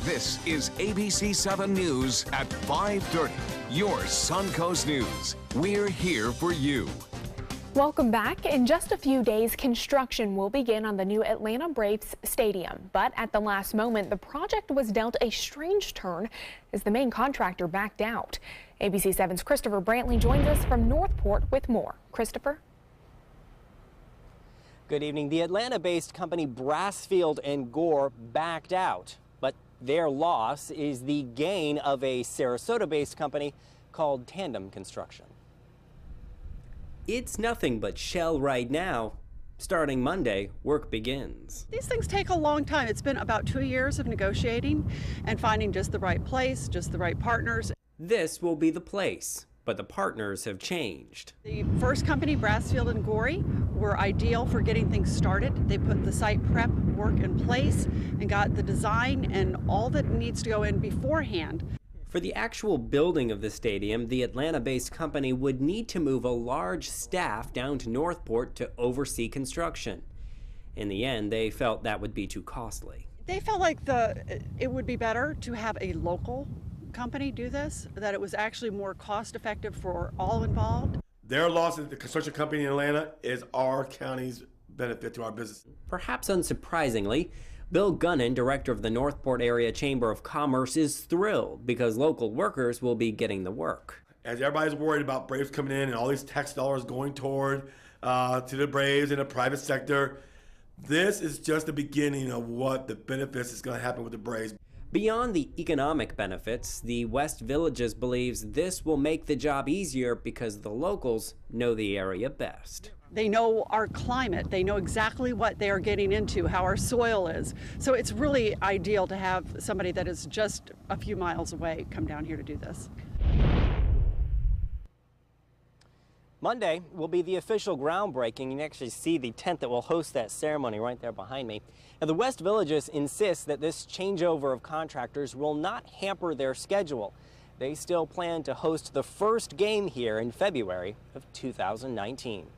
This is ABC7 News at 5:30. Your Suncoast News. We're here for you. Welcome back. In just a few days, construction will begin on the new Atlanta Braves stadium. But at the last moment, the project was dealt a strange turn as the main contractor backed out. ABC7's Christopher Brantley joins us from Northport with more. Christopher? Good evening. The Atlanta-based company Brassfield & Gore backed out, but their loss is the gain of a Sarasota-based company called Tandem Construction. It's nothing but shell right now. Starting Monday, work begins. These things take a long time. It's been about 2 years of negotiating and finding just the right place, just the right partners. This will be the place, but the partners have changed. The first company, Brassfield & Gore, were ideal for getting things started. They put the site prep work in place and got the design and all that needs to go in beforehand. For the actual building of the stadium, the Atlanta-based company would need to move a large staff down to Northport to oversee construction. In the end, they felt that would be too costly. They felt like it would be better to have a local company do this, that it was actually more cost-effective for all involved. Their loss at the construction company in Atlanta is our county's benefit to our business. Perhaps unsurprisingly, Bill Gunnan, director of the Northport Area Chamber of Commerce, is thrilled because local workers will be getting the work. As everybody's worried about Braves coming in and all these tax dollars going toward to the Braves in the private sector, this is just the beginning of what the benefits is going to happen with the Braves. Beyond the economic benefits, the West Villages believes this will make the job easier because the locals know the area best. They know our climate. They know exactly what they are getting into, how our soil is. So it's really ideal to have somebody that is just a few miles away come down here to do this. Monday will be the official groundbreaking. You can actually see the tent that will host that ceremony right there behind me. Now, the West Villages insist that this changeover of contractors will not hamper their schedule. They still plan to host the first game here in February of 2019.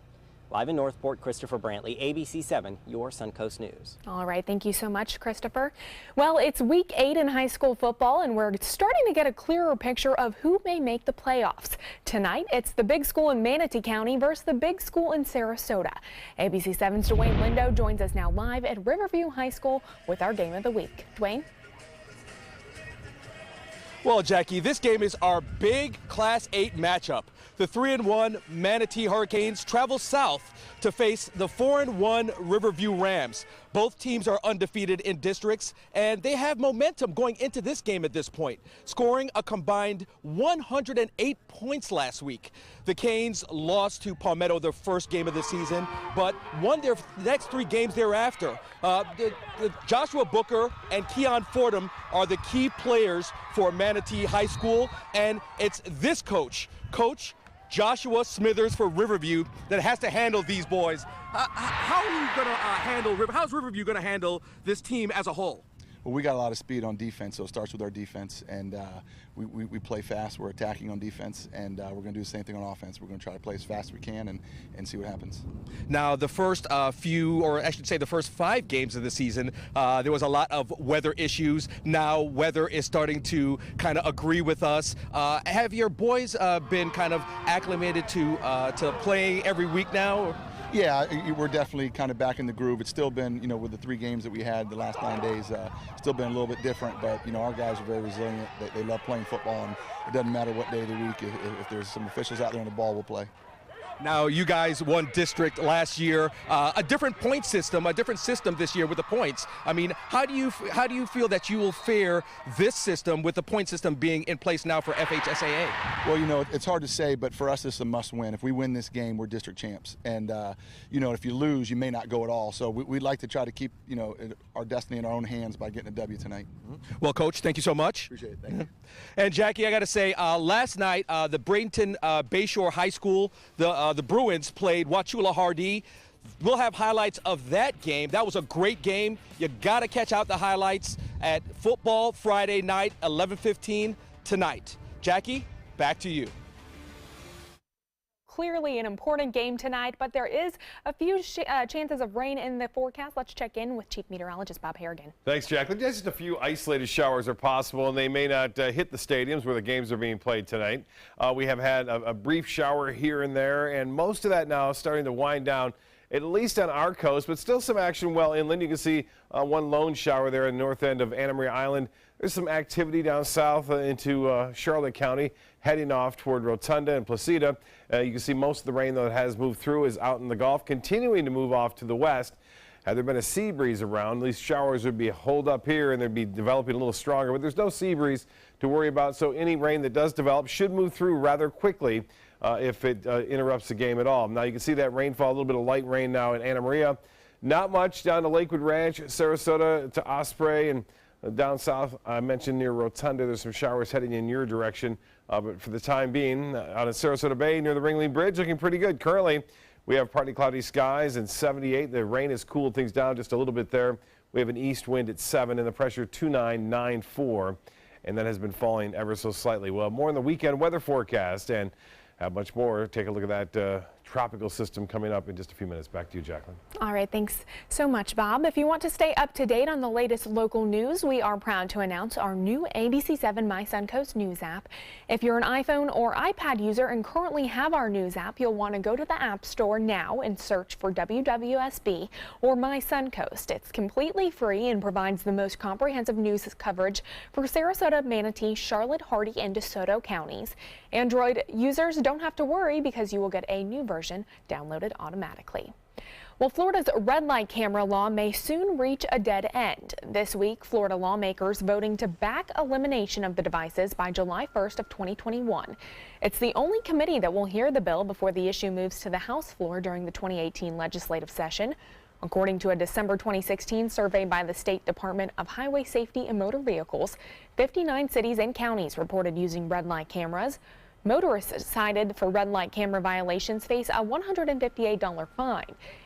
Live in Northport, Christopher Brantley, ABC7, your Suncoast News. All right, thank you so much, Christopher. Well, it's week 8 in high school football, and we're starting to get a clearer picture of who may make the playoffs. Tonight, it's the big school in Manatee County versus the big school in Sarasota. ABC7's Dwayne Lindo joins us now live at Riverview High School with our game of the week. Dwayne? Well, Jackie, this game is our big Class 8 matchup. The 3-1 Manatee Hurricanes travel south to face the 4-1 Riverview Rams. Both teams are undefeated in districts, and they have momentum going into this game at this point, scoring a combined 108 points last week. The Canes lost to Palmetto their first game of the season, but won their next 3 games thereafter. Joshua Booker and Keon Fordham are the key players for Manatee High School, and it's this coach, Coach Joshua Smithers for Riverview, that has to handle these boys. How are you going to how's Riverview going to handle this team as a whole? Well, we got a lot of speed on defense, so it starts with our defense, and we play fast. We're attacking on defense, and we're going to do the same thing on offense. We're going to try to play as fast as we can and see what happens. Now, the first few, or I should say the first 5 games of the season, there was a lot of weather issues. Now, weather is starting to kind of agree with us. Have your boys been kind of acclimated to playing every week now? Yeah, we're definitely kind of back in the groove. It's still been, with the 3 games that we had the last 9 days, still been a little bit different, but, our guys are very resilient. They love playing football, and it doesn't matter what day of the week. If there's some officials out there on the ball, we'll play. Now, you guys won district last year, a different point system, a different system this year with the points. I mean, how do you feel that you will fare this system with the point system being in place now for FHSAA? Well, it's hard to say, but for us, it's a must-win. If we win this game, we're district champs, and if you lose, you may not go at all. So we'd like to try to keep our destiny in our own hands by getting a W tonight. Well, Coach, thank you so much. Appreciate it. Thank you. And Jackie, I got to say, last night the Bradenton Bayshore High School, the Bruins played Wauchula Hardee. We'll have highlights of that game. That was a great game. You got to catch out the highlights at Football Friday night, 11:15 tonight. Jackie, back to you. clearly an important game tonight, but there is a few chances of rain in the forecast. Let's check in with Chief Meteorologist Bob Harrigan. Thanks, Jacqueline. Just a few isolated showers are possible, and they may not hit the stadiums where the games are being played tonight. We have had a brief shower here and there, and most of that now is starting to wind down, at least on our coast, but still some action well inland. You can see one lone shower there in the north end of Anna Maria Island. There's some activity down south into Charlotte County, heading off toward Rotunda and Placida. You can see most of the rain, though, that has moved through is out in the Gulf, continuing to move off to the west. Had there been a sea breeze around, these showers would be holed up here and they'd be developing a little stronger, but there's no sea breeze to worry about, so any rain that does develop should move through rather quickly if it interrupts the game at all. Now you can see that rainfall, a little bit of light rain now in Anna Maria. Not much down to Lakewood Ranch, Sarasota to Osprey, and down south, I mentioned near Rotunda, there's some showers heading in your direction. But for the time being, out at Sarasota Bay near the Ringling Bridge, looking pretty good. Currently, we have partly cloudy skies and 78. The rain has cooled things down just a little bit there. We have an east wind at 7 and the pressure 2994, and that has been falling ever so slightly. Well, more in the weekend weather forecast and have much more. Take a look at that tropical system coming up in just a few minutes. Back to you, Jacqueline. All right, thanks so much, Bob. If you want to stay up to date on the latest local news, we are proud to announce our new ABC7 My Suncoast News app. If you're an iPhone or iPad user and currently have our news app, you'll want to go to the App Store now and search for WWSB or My Suncoast. It's completely free and provides the most comprehensive news coverage for Sarasota, Manatee, Charlotte, Hardee, and DeSoto counties. Android users don't have to worry because you will get a new version downloaded automatically. Well, Florida's red light camera law may soon reach a dead end. This week, Florida lawmakers voting to back elimination of the devices by July 1st of 2021. It's the only committee that will hear the bill before the issue moves to the House floor during the 2018 legislative session. According to a December 2016 survey by the State Department of Highway Safety and Motor Vehicles, 59 cities and counties reported using red light cameras. Motorists cited for red light camera violations face a $158 fine,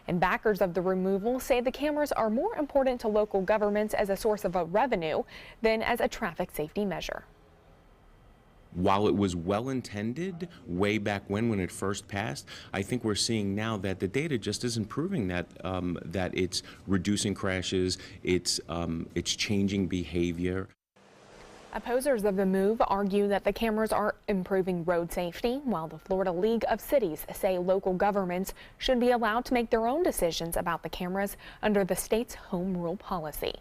and backers of the removal say the cameras are more important to local governments as a source of revenue than as a traffic safety measure. While it was well intended way back when it first passed, I think we're seeing now that the data just isn't proving that that it's reducing crashes, it's changing behavior. Opposers of the move argue that the cameras are improving road safety, while the Florida League of Cities say local governments should be allowed to make their own decisions about the cameras under the state's home rule policy.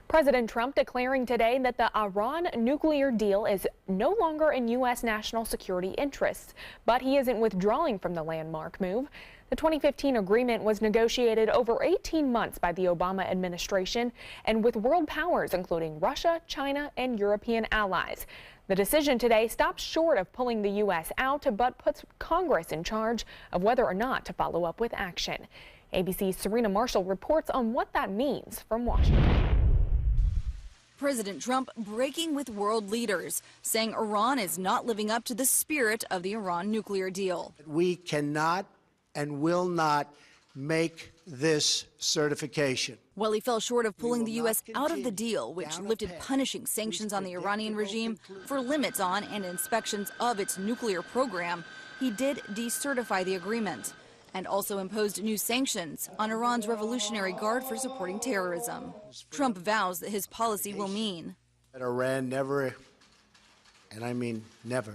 President Trump declaring today that the Iran nuclear deal is no longer in U.S. national security interests, but he isn't withdrawing from the landmark move. The 2015 agreement was negotiated over 18 months by the Obama administration and with world powers including Russia, China, and European allies. The decision today stops short of pulling the U.S. out, but puts Congress in charge of whether or not to follow up with action. ABC's Serena Marshall reports on what that means from Washington. President Trump breaking with world leaders, saying Iran is not living up to the spirit of the Iran nuclear deal. We cannot and will not make this certification. Well, he fell short of pulling the U.S. out of the deal, which lifted punishing sanctions on the Iranian regime for limits on and inspections of its nuclear program. He did decertify the agreement and also imposed new sanctions on Iran's Revolutionary Guard for supporting terrorism. Trump vows that his policy will mean that Iran never, and I mean never,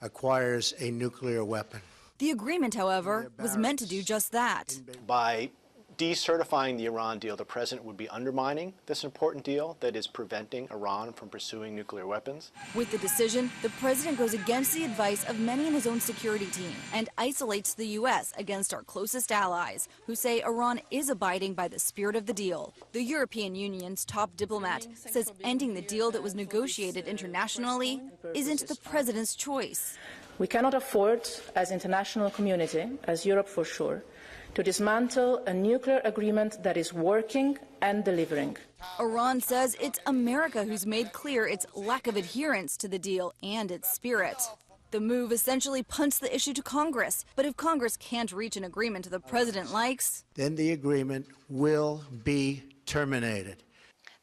acquires a nuclear weapon. The agreement, however, was meant to do just that. By decertifying the Iran deal, the president would be undermining this important deal that is preventing Iran from pursuing nuclear weapons. With the decision, the president goes against the advice of many in his own security team and isolates the U.S. against our closest allies, who say Iran is abiding by the spirit of the deal. The European Union's top diplomat says ending the deal that was negotiated internationally isn't the president's choice. We cannot afford, as international community, as Europe for sure, to dismantle a nuclear agreement that is working and delivering. Iran says it's America who's made clear its lack of adherence to the deal and its spirit. The move essentially punts the issue to Congress. But if Congress can't reach an agreement the president likes, then the agreement will be terminated.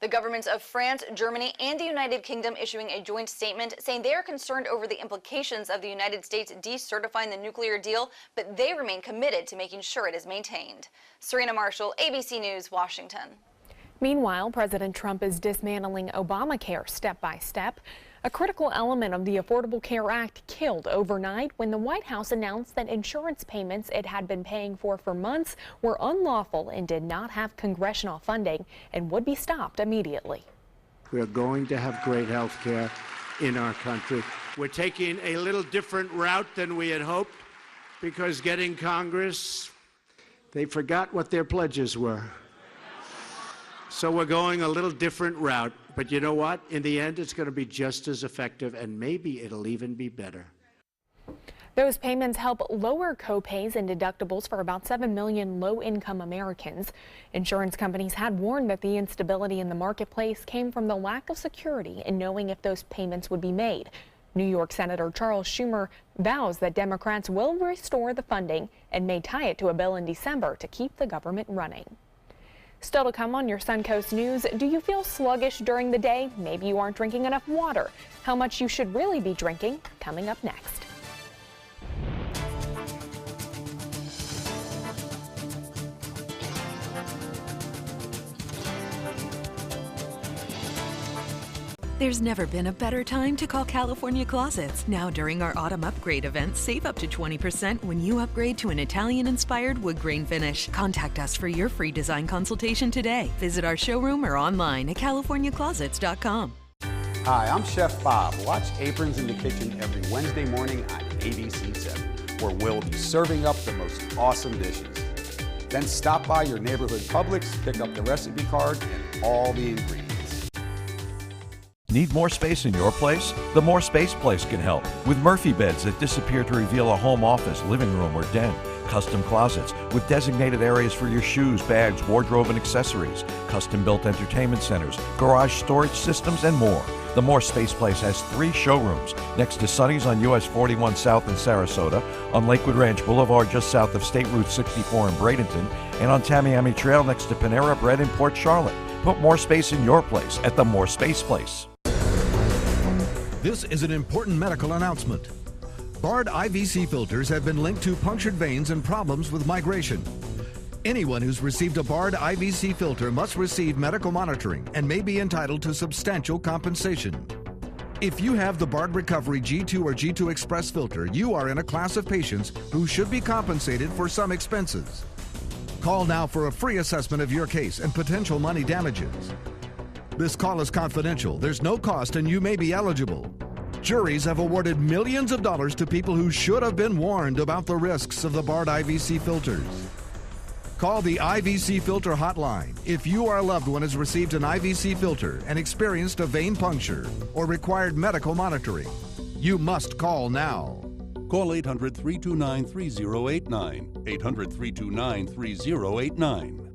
The governments of France, Germany, and the United Kingdom issuing a joint statement saying they are concerned over the implications of the United States decertifying the nuclear deal, but they remain committed to making sure it is maintained. Serena Marshall, ABC News, Washington. Meanwhile, President Trump is dismantling Obamacare step by step. A critical element of the Affordable Care Act killed overnight when the White House announced that insurance payments it had been paying for months were unlawful and did not have congressional funding and would be stopped immediately. We are going to have great health care in our country. We're taking a little different route than we had hoped because getting Congress, they forgot what their pledges were. So we're going a little different route. But you know what? In the end, it's going to be just as effective, and maybe it'll even be better. Those payments help lower co-pays and deductibles for about 7 million low-income Americans. Insurance companies had warned that the instability in the marketplace came from the lack of security in knowing if those payments would be made. New York Senator Charles Schumer vows that Democrats will restore the funding and may tie it to a bill in December to keep the government running. Still to come on your Suncoast News, do you feel sluggish during the day? Maybe you aren't drinking enough water. How much you should really be drinking? Coming up next. There's never been a better time to call California Closets. Now during our autumn upgrade event, save up to 20% when you upgrade to an Italian-inspired wood grain finish. Contact us for your free design consultation today. Visit our showroom or online at californiaclosets.com. Hi, I'm Chef Bob. Watch Aprons in the Kitchen every Wednesday morning on ABC7, where we'll be serving up the most awesome dishes. Then stop by your neighborhood Publix, pick up the recipe card and all the ingredients. Need more space in your place? The More Space Place can help with Murphy beds that disappear to reveal a home office, living room, or den. Custom closets with designated areas for your shoes, bags, wardrobe, and accessories. Custom-built entertainment centers, garage storage systems, and more. The More Space Place has 3 showrooms next to Sunny's on US 41 South in Sarasota, on Lakewood Ranch Boulevard just south of State Route 64 in Bradenton, and on Tamiami Trail next to Panera Bread in Port Charlotte. Put more space in your place at the More Space Place. This is an important medical announcement. Bard IVC filters have been linked to punctured veins and problems with migration. Anyone who's received a Bard IVC filter must receive medical monitoring and may be entitled to substantial compensation. If you have the Bard Recovery G2 or G2 Express filter, you are in a class of patients who should be compensated for some expenses. Call now for a free assessment of your case and potential money damages. This call is confidential, there's no cost, and you may be eligible. Juries have awarded millions of dollars to people who should have been warned about the risks of the Bard IVC filters. Call the IVC Filter Hotline if your loved one has received an IVC filter and experienced a vein puncture or required medical monitoring. You must call now. Call 800-329-3089. 800-329-3089.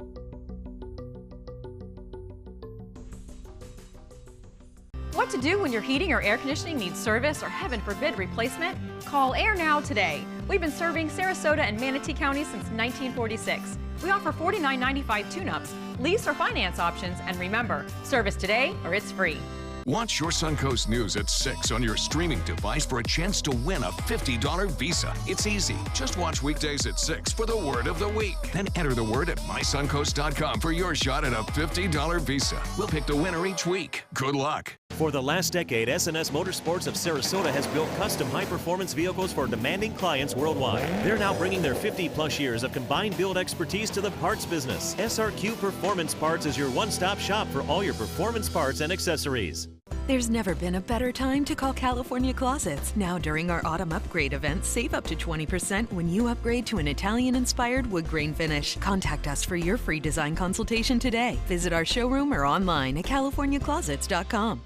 What to do when your heating or air conditioning needs service or, heaven forbid, replacement? Call Air Now today. We've been serving Sarasota and Manatee counties since 1946. We offer $49.95 tune-ups, lease or finance options, and remember, service today or it's free. Watch your Suncoast News at 6 on your streaming device for a chance to win a $50 Visa. It's easy. Just watch weekdays at 6 for the word of the week. Then enter the word at mysuncoast.com for your shot at a $50 Visa. We'll pick the winner each week. Good luck. For the last decade, S&S Motorsports of Sarasota has built custom high-performance vehicles for demanding clients worldwide. They're now bringing their 50-plus years of combined build expertise to the parts business. SRQ Performance Parts is your one-stop shop for all your performance parts and accessories. There's never been a better time to call California Closets. Now during our autumn upgrade event, save up to 20% when you upgrade to an Italian-inspired wood grain finish. Contact us for your free design consultation today. Visit our showroom or online at californiaclosets.com.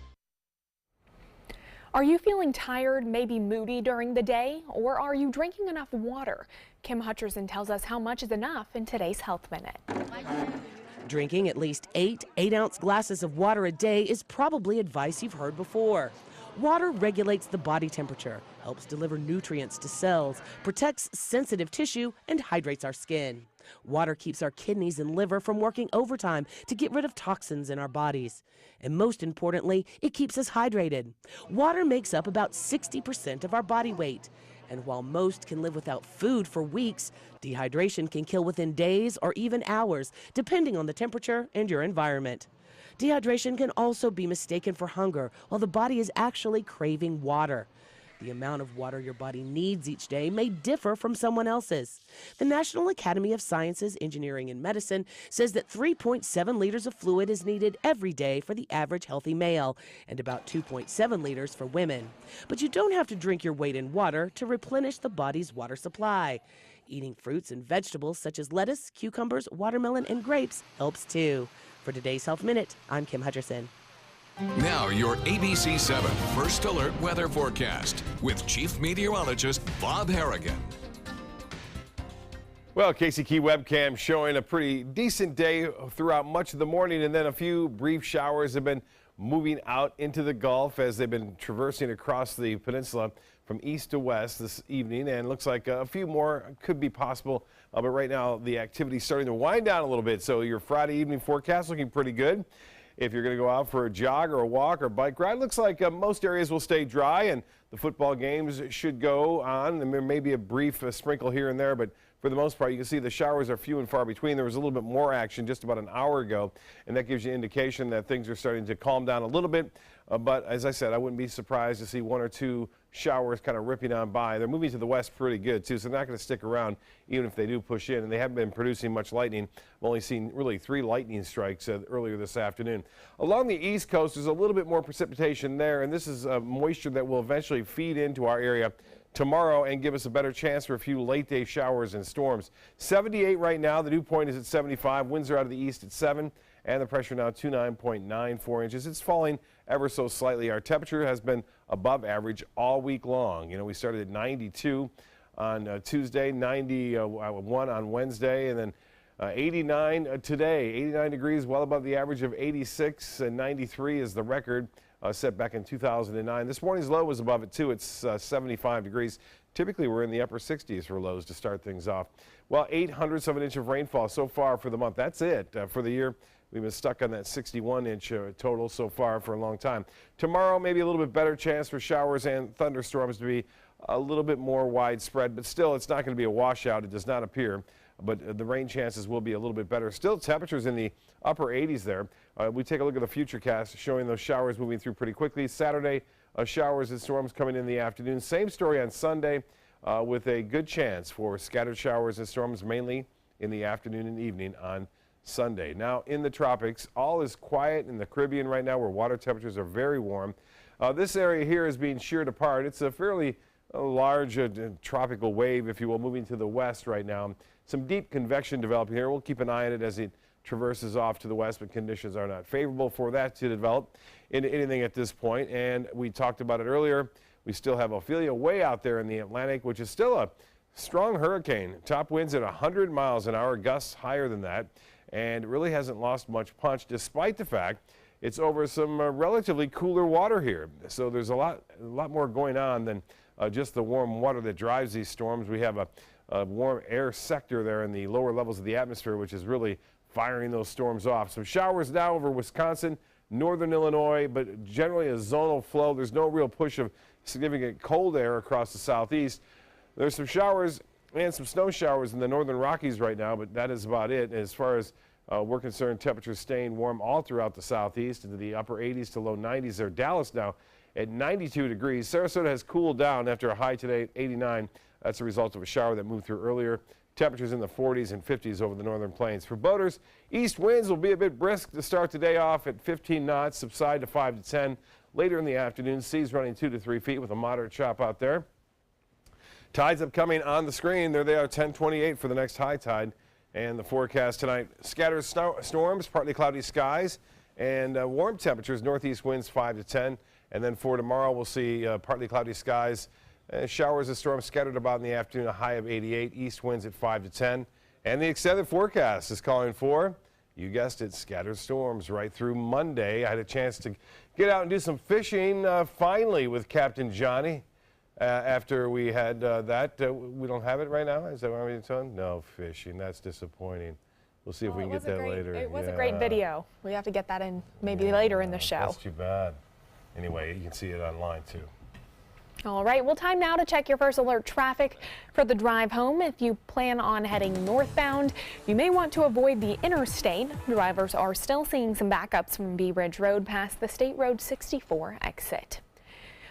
Are you feeling tired, maybe moody during the day, or are you drinking enough water? Kim Hutcherson tells us how much is enough in today's Health Minute. Drinking at least 8 8-ounce glasses of water a day is probably advice you've heard before. Water regulates the body temperature, helps deliver nutrients to cells, protects sensitive tissue, and hydrates our skin. Water keeps our kidneys and liver from working overtime to get rid of toxins in our bodies. And most importantly, it keeps us hydrated. Water makes up about 60% of our body weight. And while most can live without food for weeks, dehydration can kill within days or even hours, depending on the temperature and your environment. Dehydration can also be mistaken for hunger, while the body is actually craving water. The amount of water your body needs each day may differ from someone else's. The National Academy of Sciences, Engineering, and Medicine says that 3.7 liters of fluid is needed every day for the average healthy male, and about 2.7 liters for women. But you don't have to drink your weight in water to replenish the body's water supply. Eating fruits and vegetables such as lettuce, cucumbers, watermelon, and grapes helps too. For today's Health Minute, I'm Kim Hutcherson. Now your ABC7 First Alert Weather Forecast with Chief Meteorologist Bob Harrigan. Well, Casey Key webcam showing a pretty decent day throughout much of the morning, and then a few brief showers have been moving out into the Gulf as they've been traversing across the peninsula from east to west this evening, and looks like a few more could be possible, but right now the activity is starting to wind down a little bit, so your Friday evening forecast looking pretty good. If you're going to go out for a jog or a walk or bike ride, looks like most areas will stay dry and the football games should go on. And there may be a brief sprinkle here and there, but for the most part, you can see the showers are few and far between. There was a little bit more action just about an hour ago, and that gives you indication that things are starting to calm down a little bit. But as I said, I wouldn't be surprised to see one or two showers kind of ripping on by. They're moving to the west pretty good, too, so they're not going to stick around even if they do push in. And they haven't been producing much lightning. I've only seen really 3 lightning strikes earlier this afternoon. Along the east coast, there's a little bit more precipitation there, and this is moisture that will eventually feed into our area tomorrow and give us a better chance for a few late day showers and storms. 78 right now. The dew point is at 75. Winds are out of the east at 7. And the pressure now 29.94 inches. It's falling ever so slightly. Our temperature has been above average all week long. You know, we started at 92 on Tuesday, 91 on Wednesday, and then 89 today. 89 degrees, well above the average of 86, and 93 is the record set back in 2009. This morning's low was above it too. It's 75 degrees. Typically, we're in the upper 60s for lows to start things off. Well, 0.08 of an inch of rainfall so far for the month. That's it for the year. We've been stuck on that 61-inch total so far for a long time. Tomorrow, maybe a little bit better chance for showers and thunderstorms to be a little bit more widespread, but still, it's not going to be a washout. It does not appear, but the rain chances will be a little bit better. Still, temperatures in the upper 80s there. We take a look at the futurecast showing those showers moving through pretty quickly. Saturday, showers and storms coming in the afternoon. Same story on Sunday with a good chance for scattered showers and storms, mainly in the afternoon and evening on Sunday. Now in the tropics, all is quiet in the Caribbean right now where water temperatures are very warm. This area here is being sheared apart. It's a fairly large tropical wave, if you will, moving to the west right now. Some deep convection developing here. We'll keep an eye on it as it traverses off to the west, but conditions are not favorable for that to develop into anything at this point. And we talked about it earlier. We still have Ophelia way out there in the Atlantic, which is still a strong hurricane. Top winds at 100 miles an hour, gusts higher than that. And it really hasn't lost much punch, despite the fact it's over some relatively cooler water here. So there's a lot more going on than just the warm water that drives these storms. We have a warm air sector there in the lower levels of the atmosphere, which is really firing those storms off. Some showers now over Wisconsin, northern Illinois, but generally a zonal flow. There's no real push of significant cold air across the southeast. There's some showers and some snow showers in the northern Rockies right now, but that is about it. As far as we're concerned, temperatures staying warm all throughout the southeast into the upper 80s to low 90s there. Dallas now at 92 degrees. Sarasota has cooled down after a high today at 89. That's a result of a shower that moved through earlier. Temperatures in the 40s and 50s over the northern plains. For boaters, east winds will be a bit brisk to start the day off at 15 knots, subside to 5 to 10. Later in the afternoon, seas running 2 to 3 feet with a moderate chop out there. Tides upcoming on the screen. There they are, 10:28 for the next high tide. And the forecast tonight, scattered storms, partly cloudy skies, and warm temperatures, northeast winds 5 to 10. And then for tomorrow, we'll see partly cloudy skies, showers and storms scattered about in the afternoon, a high of 88, east winds at 5 to 10. And the extended forecast is calling for You guessed it, scattered storms right through Monday. I had a chance to get out and do some fishing finally with Captain Johnny. After we had that, we don't have it right now. Is that what I'm telling? No fishing. That's disappointing. We'll see if we can get that later. It was a great video. We have to get that in maybe later in the show. That's too bad. Anyway, you can see it online too. All right, well, time now to check your first alert traffic for the drive home. If you plan on heading northbound, you may want to avoid the interstate. Drivers are still seeing some backups from Bee Ridge Road past the State Road 64 exit.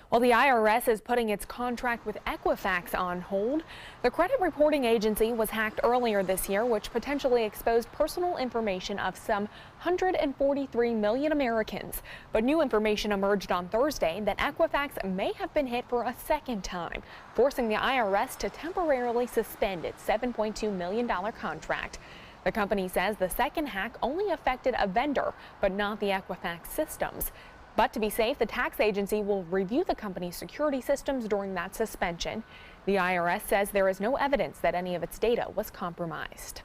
Well, the IRS is putting its contract with Equifax on hold. The credit reporting agency was hacked earlier this year, which potentially exposed personal information of some 143 million Americans. But new information emerged on Thursday that Equifax may have been hit for a second time, forcing the IRS to temporarily suspend its $7.2 million contract. The company says the second hack only affected a vendor, but not the Equifax systems. But to be safe, the tax agency will review the company's security systems during that suspension. The IRS says there is no evidence that any of its data was compromised.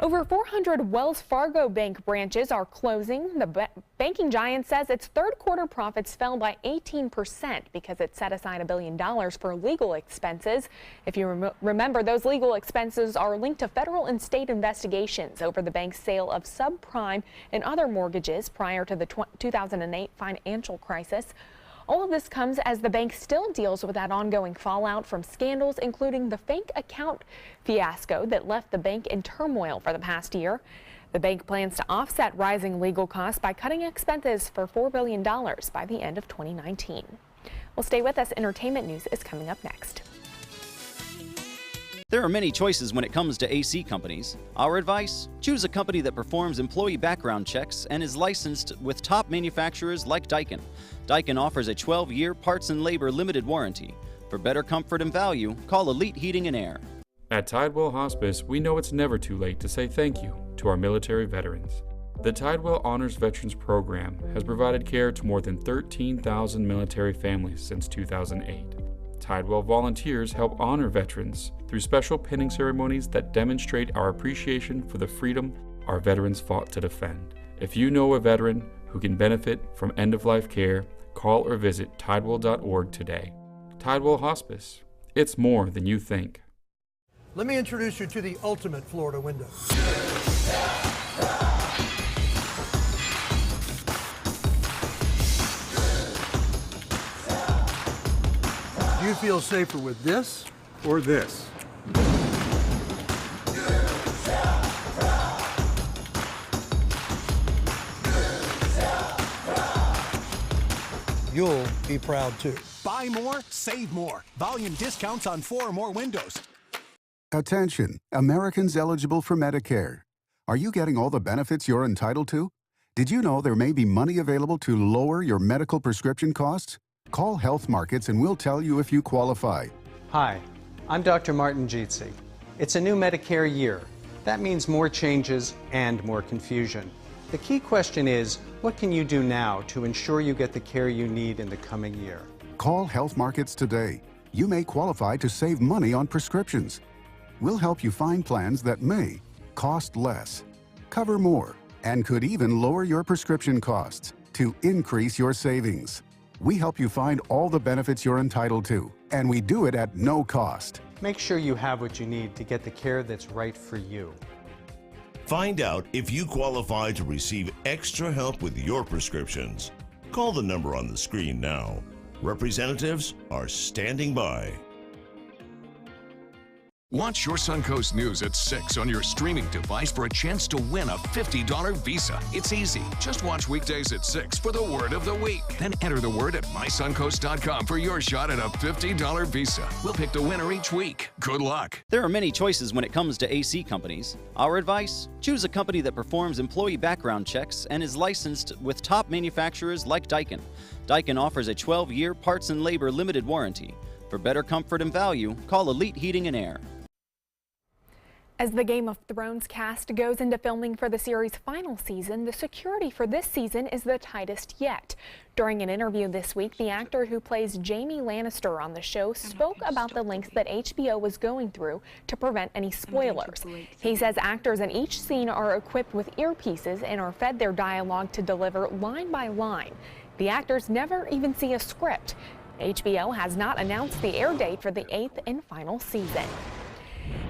Over 400 Wells Fargo Bank branches are closing. The banking giant says its third quarter profits fell by 18% because it set aside $1 billion for legal expenses. If you remember, those legal expenses are linked to federal and state investigations over the bank's sale of subprime and other mortgages prior to the 2008 financial crisis. All of this comes as the bank still deals with that ongoing fallout from scandals, including the fake account fiasco that left the bank in turmoil for the past year. The bank plans to offset rising legal costs by cutting expenses for $4 billion by the end of 2019. Well, stay with us. Entertainment news is coming up next. There are many choices when it comes to AC companies. Our advice? Choose a company that performs employee background checks and is licensed with top manufacturers like Daikin. Daikin offers a 12-year parts and labor limited warranty. For better comfort and value, call Elite Heating and Air. At Tidewell Hospice, we know it's never too late to say thank you to our military veterans. The Tidewell Honors Veterans Program has provided care to more than 13,000 military families since 2008. Tidewell volunteers help honor veterans through special pinning ceremonies that demonstrate our appreciation for the freedom our veterans fought to defend. If you know a veteran who can benefit from end-of-life care, call or visit tidewell.org today. Tidewell Hospice. It's more than you think. Let me introduce you to the ultimate Florida window. Do you feel safer with this or this? You'll be proud too. Buy more, save more. Volume discounts on 4 or more windows. Attention, Americans eligible for Medicare. Are you getting all the benefits you're entitled to? Did you know there may be money available to lower your medical prescription costs? Call Health Markets and we'll tell you if you qualify. Hi, I'm Dr. Martin Jeetsi. It's a new Medicare year. That means more changes and more confusion. The key question is, what can you do now to ensure you get the care you need in the coming year? Call Health Markets today. You may qualify to save money on prescriptions. We'll help you find plans that may cost less, cover more, and could even lower your prescription costs to increase your savings. We help you find all the benefits you're entitled to, and we do it at no cost. Make sure you have what you need to get the care that's right for you. Find out if you qualify to receive extra help with your prescriptions. Call the number on the screen now. Representatives are standing by. Watch your Suncoast News at 6 on your streaming device for a chance to win a $50 Visa. It's easy. Just watch weekdays at 6 for the word of the week. Then enter the word at mysuncoast.com for your shot at a $50 Visa. We'll pick the winner each week. Good luck. There are many choices when it comes to AC companies. Our advice? Choose a company that performs employee background checks and is licensed with top manufacturers like Daikin. Daikin offers a 12-year parts and labor limited warranty. For better comfort and value, call Elite Heating and Air. As the Game of Thrones cast goes into filming for the series' final season, the security for this season is the tightest yet. During an interview this week, the actor who plays Jaime Lannister on the show spoke about the lengths that HBO was going through to prevent any spoilers. He says actors in each scene are equipped with earpieces and are fed their dialogue to deliver line by line. The actors never even see a script. HBO has not announced the air date for the 8th and final season.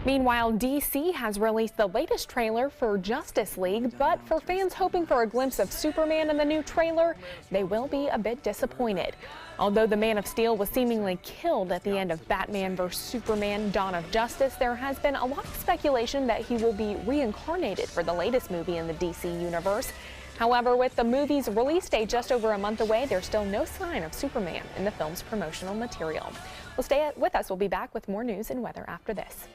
Meanwhile, DC has released the latest trailer for Justice League, but for fans hoping for a glimpse of Superman in the new trailer, they will be a bit disappointed. Although the Man of Steel was seemingly killed at the end of Batman vs. Superman: Dawn of Justice, there has been a lot of speculation that he will be reincarnated for the latest movie in the DC universe. However, with the movie's release date just over a month away, there's still no sign of Superman in the film's promotional material. Well, stay with us. We'll be back with more news and weather after this.